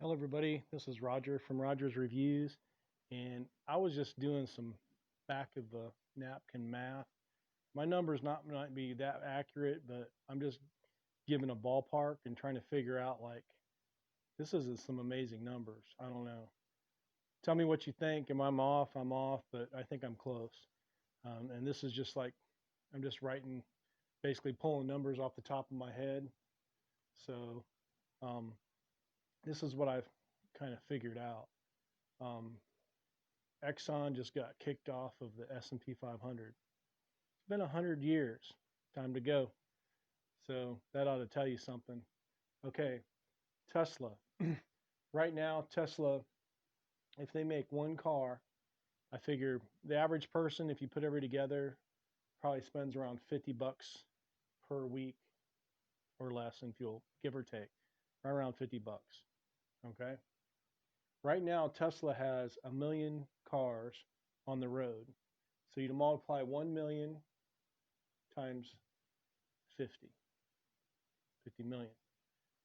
Hello, everybody. This is Roger from Roger's Reviews, and I was just doing some back of the napkin math. My numbers not might be that accurate, but I'm just giving a ballpark and trying to figure out like this is some amazing numbers. I don't know. Tell me what you think. Am I off? I'm off, but I think I'm close. And this is just like I'm just writing, basically pulling numbers off the top of my head. So um, this is what I've kind of figured out. Um, Exxon just got kicked off of the S&P 500. It's been 100 years. Time to go. So that ought to tell you something. Okay, Tesla. Right now, Tesla, if they make one car, I figure the average person, if you put every together, probably spends around 50 bucks per week or less in fuel, give or take, right around 50 bucks. Okay. Right now, Tesla has a million cars on the road. So you multiply 1 million times 50, 50 million.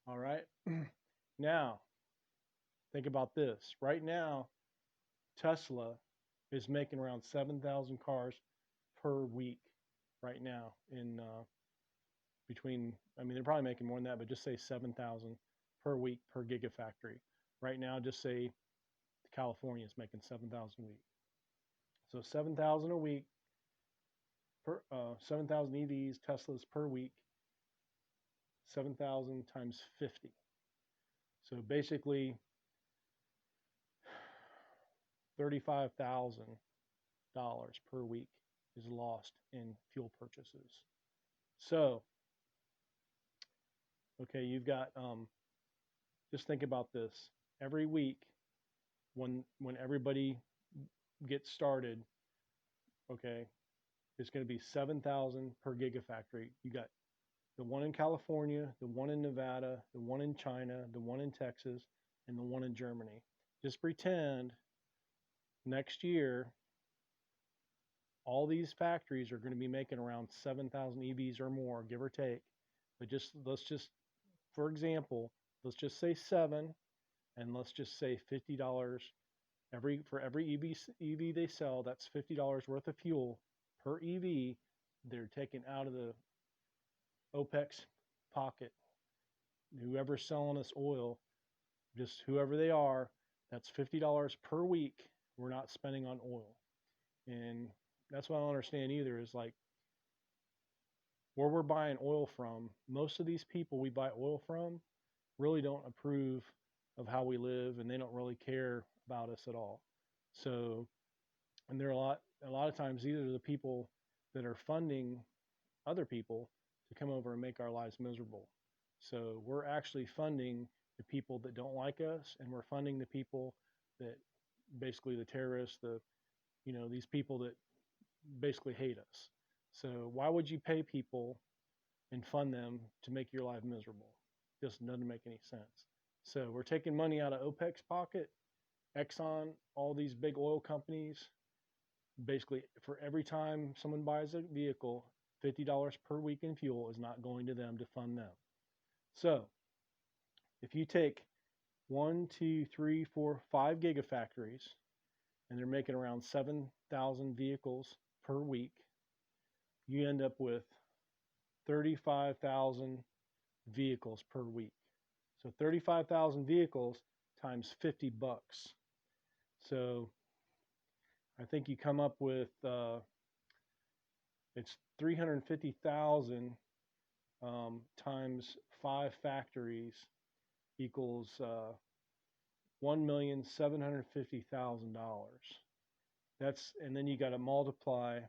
All right. Now, think about this. Right now, Tesla is making around 7,000 cars per week right now in between, I mean, they're probably making more than that, but just say 7,000 per week per gigafactory. Right now, just say California is making 7,000 a week. So 7,000 a week per 7,000 EVs, Teslas per week, 7,000 times 50. So basically, $35,000 per week is lost in fuel purchases. So, okay, you've got just think about this. Every week, when everybody gets started, okay, it's going to be 7,000 per gigafactory. You got the one in California, the one in Nevada, the one in China, the one in Texas, and the one in Germany. Just pretend next year all these factories are going to be making around 7,000 EVs or more, give or take. But just let's just, for example, let's just say seven, and let's just say $50 for every EV they sell. That's $50 worth of fuel per EV. They're taking out of the OPEC's pocket. Whoever's selling us oil, just whoever they are, that's $50 per week we're not spending on oil. And that's what I don't understand either is like where we're buying oil from, most of these people we buy oil from really don't approve of how we live and they don't really care about us at all. So, and there are a lot of times these are the people that are funding other people to come over and make our lives miserable. So we're actually funding the people that don't like us, and we're funding the people that basically the terrorists, these people that basically hate us. So why would you pay people and fund them to make your life miserable? Just doesn't make any sense. So we're taking money out of OPEC's pocket, Exxon, all these big oil companies. Basically, for every time someone buys a vehicle, $50 per week in fuel is not going to them to fund them. So if you take one, two, three, four, five gigafactories, and they're making around 7,000 vehicles per week, you end up with 35,000 vehicles per week. So 35,000 vehicles times 50 bucks. So I think you come up with it's 350,000 times five factories equals $1,750,000. And then you got to multiply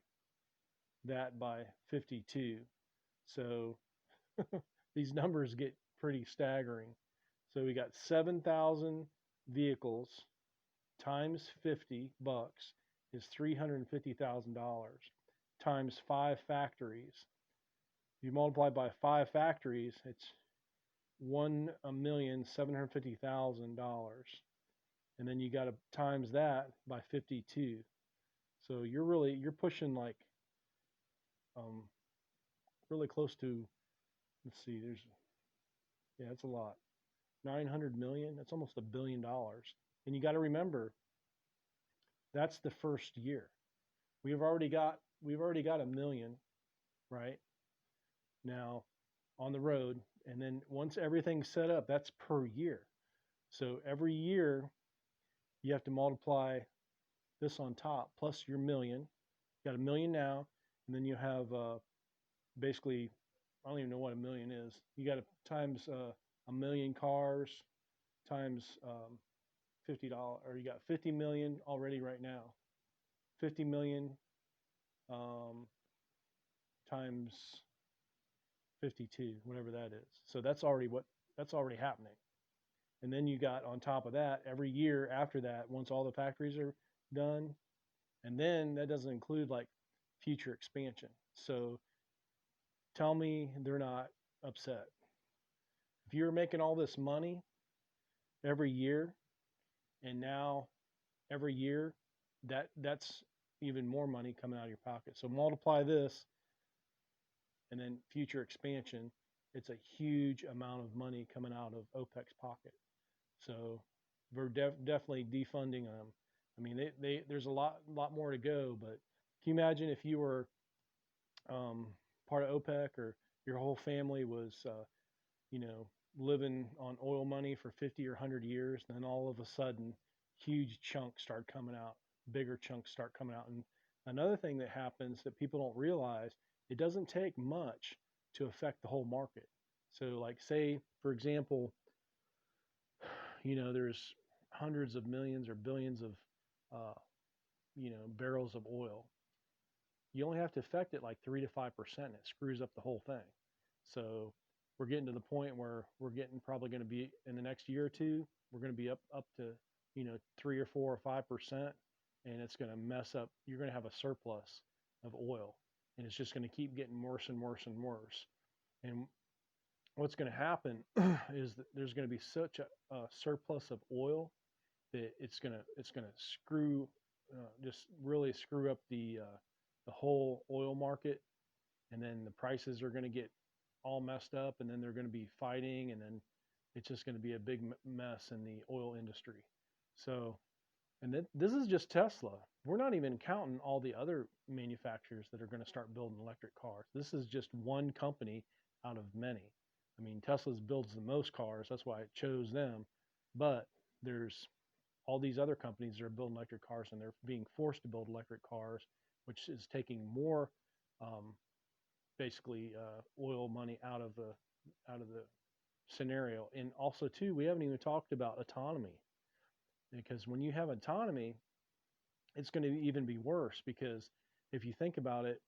that by 52. So these numbers get pretty staggering. So we got 7,000 vehicles times 50 bucks is $350,000 times five factories. If you multiply by five factories, it's $1,750,000. And then you got to times that by 52. So you're pushing like really close to, let's see, it's a lot. 900 million. That's almost $1 billion. And you got to remember, that's the first year. We've already got a million right now on the road, and then once everything's set up, that's per year. So every year you have to multiply this on top plus your million. You got a million now, and then you have basically, I don't even know what a million is. You got to times a million cars times $50, or you got 50 million already right now. 50 million um, times 52, whatever that is. So that's already happening. And then you got on top of that every year after that, once all the factories are done, and then that doesn't include like future expansion. So tell me they're not upset. If you're making all this money every year, and now every year that's even more money coming out of your pocket. So multiply this and then future expansion, it's a huge amount of money coming out of OPEC's pocket. So we're definitely defunding them. I mean, there's a lot more to go. But can you imagine if you were part of OPEC, or your whole family was, you know, living on oil money for 50 or 100 years, and then all of a sudden, huge chunks start coming out, bigger chunks start coming out. And another thing that happens that people don't realize, it doesn't take much to affect the whole market. So, like, say, for example, there's hundreds of millions or billions of, uh, barrels of oil. You only have to affect it like 3 to 5%. It screws up the whole thing. So we're getting to the point where we're getting probably going to be in the next year or two, we're going to be up to 3 or 4 or 5%, and it's going to mess up. You're going to have a surplus of oil, and it's just going to keep getting worse and worse and worse. And what's going to happen is that there's going to be such a surplus of oil that it's going to just really screw up the whole oil market, and then the prices are going to get all messed up, and then they're going to be fighting, and then it's just going to be a big mess in the oil industry. So, and this is just Tesla. We're not even counting all the other manufacturers that are going to start building electric cars. This is just one company out of many. I mean, Tesla builds the most cars. That's why it chose them. But there's all these other companies that are building electric cars, and they're being forced to build electric cars, which is taking more, basically, oil money out of the scenario. And also, too, we haven't even talked about autonomy, because when you have autonomy, it's going to even be worse, because if you think about it,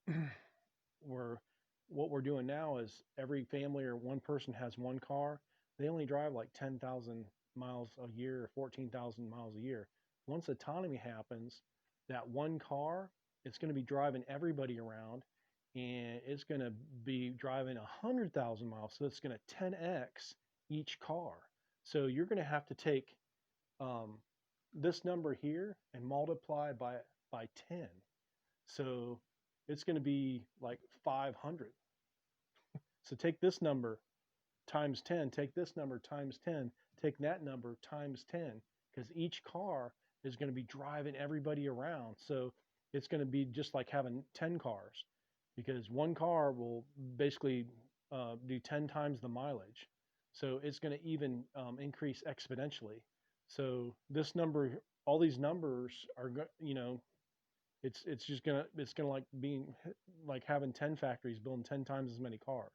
what we're doing now is every family or one person has one car. They only drive like 10,000 miles a year or 14,000 miles a year. Once autonomy happens, that one car, it's going to be driving everybody around, and it's going to be driving 100,000 miles. So it's going to 10x each car. So you're going to have to take this number here and multiply by 10. So it's going to be like 500. So take this number times 10, take this number times 10, take that number times 10, because each car is going to be driving everybody around. So it's going to be just like having 10 cars, because one car will basically do 10 times the mileage. So it's going to even increase exponentially. So this number, all these numbers are, it's just gonna like being like having 10 factories building 10 times as many cars.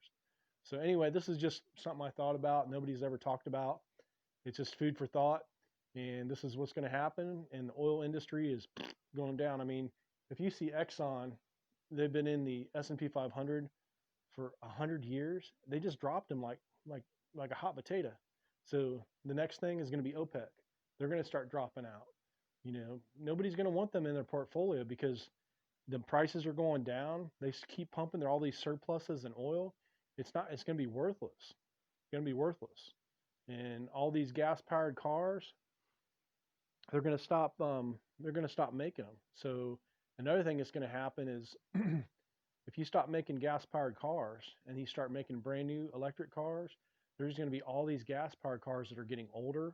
So anyway, this is just something I thought about. Nobody's ever talked about. It's just food for thought, and this is what's going to happen. And the oil industry is going down. I mean, if you see Exon, they've been in the S&P 500 for 100 years. They just dropped them like a hot potato. So the next thing is going to be OPEC. They're going to start dropping out. Nobody's going to want them in their portfolio, because the prices are going down. They keep pumping all these surpluses in oil. It's going to be worthless. It's going to be worthless. And all these gas-powered cars, they're going to stop making them. So another thing that's going to happen is if you stop making gas-powered cars and you start making brand new electric cars, there's going to be all these gas-powered cars that are getting older,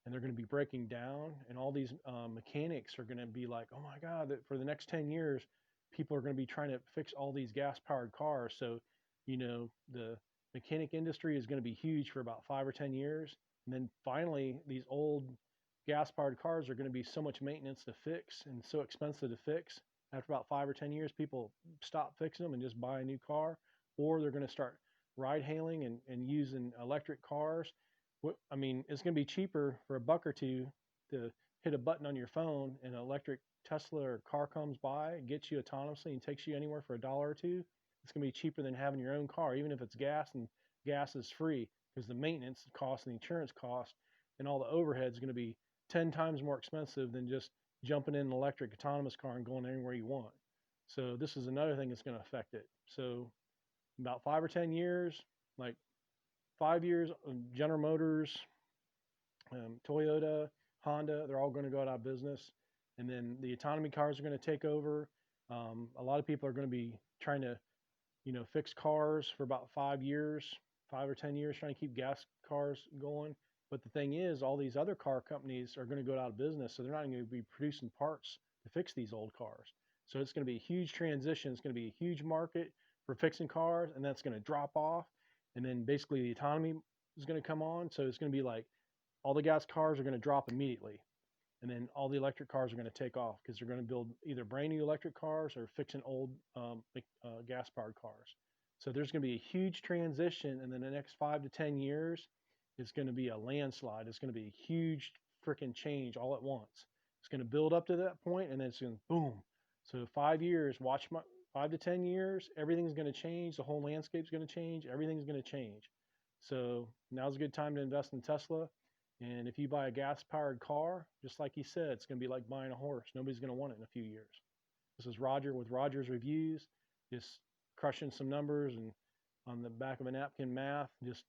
and they're going to be breaking down, and all these mechanics are going to be like, oh my God, that for the next 10 years, people are going to be trying to fix all these gas-powered cars. So, the mechanic industry is going to be huge for about 5 or 10 years, and then finally, these old gas-powered cars are going to be so much maintenance to fix and so expensive to fix. After about 5 or 10 years, people stop fixing them and just buy a new car, or they're going to start ride hailing and using electric cars. I mean, it's going to be cheaper for a buck or two to hit a button on your phone and an electric Tesla or car comes by and gets you autonomously and takes you anywhere for $1 or $2. It's going to be cheaper than having your own car, even if it's gas and gas is free, because the maintenance cost and the insurance cost and all the overhead is going to be 10 times more expensive than just jumping in an electric autonomous car and going anywhere you want. So this is another thing that's going to affect it. So about 5 or 10 years, like 5 years, General Motors, Toyota, Honda, they're all going to go out of business. And then the autonomy cars are going to take over. A lot of people are going to be trying to, fix cars for about 5 years, 5 or 10 years, trying to keep gas cars going. But the thing is, all these other car companies are going to go out of business, so they're not going to be producing parts to fix these old cars. So it's going to be a huge transition. It's going to be a huge market for fixing cars, and that's going to drop off. And then basically the autonomy is going to come on. So it's going to be like all the gas cars are going to drop immediately. And then all the electric cars are going to take off because they're going to build either brand new electric cars or fixing old gas powered cars. So there's going to be a huge transition, and then the next 5 to 10 years is going to be a landslide. It's going to be a huge freaking change all at once. It's going to build up to that point, and then it's going to boom. So 5 years, 5 to 10 years, everything's going to change. The whole landscape's going to change. Everything's going to change. So now's a good time to invest in Tesla. And if you buy a gas-powered car, just like he said, it's going to be like buying a horse. Nobody's going to want it in a few years. This is Roger with Roger's Reviews, just crushing some numbers and on the back of a napkin math, just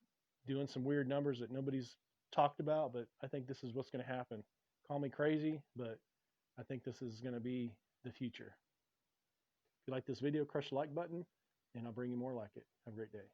doing some weird numbers that nobody's talked about, but I think this is what's going to happen. Call me crazy, but I think this is going to be the future. If you like this video, crush the like button, and I'll bring you more like it. Have a great day.